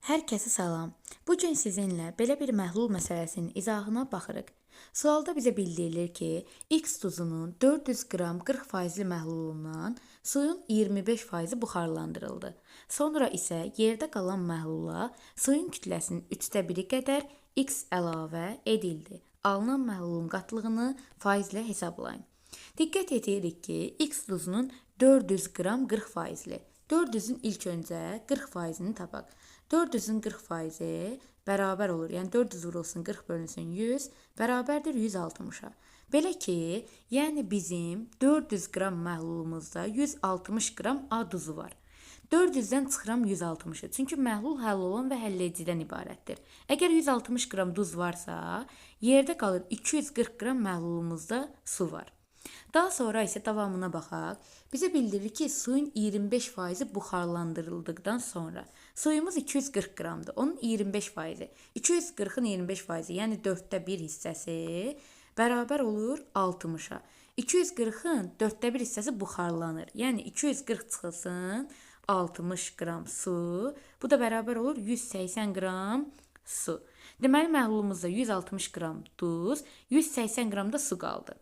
Hər kəsə salam. Bu gün sizinlə belə bir məhlul məsələsinin izahına baxırıq. Sualda bizə bildirilir ki, X duzunun 400 qram 40%li məhlulundan suyun 25%-i buxarlandırıldı. Sonra isə yerdə qalan məhlula suyun kütləsinin 1/3 qədər X əlavə edildi. Alınan məhlulun qatlığını faizlə hesablayın. Diqqət edirik ki, X duzunun 400 qram 40%li. 400-ün ilk öncə 40%-ni tapaq. 400-ün 40%-i bərabər olur. Yəni 400 vurulsun 40 bölünsün 100 bərabərdir 160-a. Belə ki, yəni bizim 400 qram məhlulumuzda 160 qram A duzu var. 400-dən çıxıram 160-ı. Çünki məhlul həll olan və həlledicidən ibarətdir. Əgər 160 qram duz varsa, yerdə qalır 240 qram məhlulumuzda su var. Daha sonra isə davamına baxaq. Bizə bildirir ki, suyun 25%-i buxarlandırıldıqdan sonra suyumuz 240 qramdır. Onun 25%-i. 240-ın 25%-i, yəni 1/4 hissəsi bərabər olur 60-a. 240-ın 1/4 hissəsi buxarlanır. Yəni 240 çıxılsın 60 qram su. Bu da bərabər olur 180 qram su. Deməli, məhlulumuzda 160 qram duz, 180 qram da su qaldı.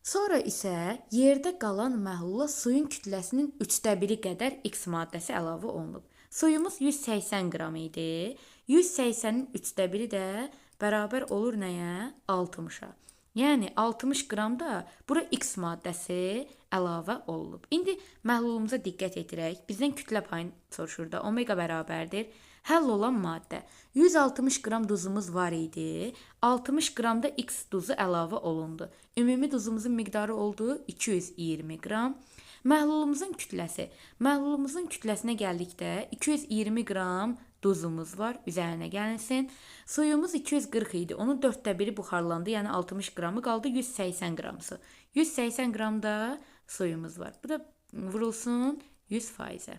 Sonra isə yerdə qalan məhlula suyun kütləsinin 1/3 qədər X maddəsi əlavə olunub. Suyumuz 180 qram idi. 180-in 1/3 də bərabər olur nəyə? 60-a. Yəni 60 qram da bura X maddəsi əlavə olunub. İndi məhlulumuza diqqət edirək. Bizdən kütlə payını soruşur da. Omega bərabərdir. Həll olan maddə. 160 qram duzumuz var idi. 60 qram da X duzu əlavə olundu. Ümumi duzumuzun miqdarı oldu 220 qram. Məhlulumuzun kütləsi. Məhlulumuzun kütləsinə gəldikdə 220 qram duzumuz var. Üzərinə gəlinsin. Suyumuz 240 idi. Onun 1/4 buxarlandı. Yəni 60 qramı qaldı 180 qram su. 180 qram da suyumuz var. Bu da vurulsun 100%-ə.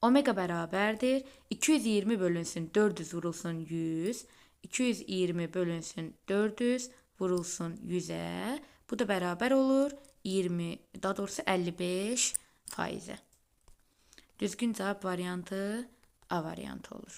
Omega bərabərdir. 220 bölünsün 400 vurulsun 100. 220 bölünsün 400 vurulsun 100-ə. Bu da bərabər olur 20, daha doğrusu 55%-ə. Düzgün cavab variantı A variantı olur.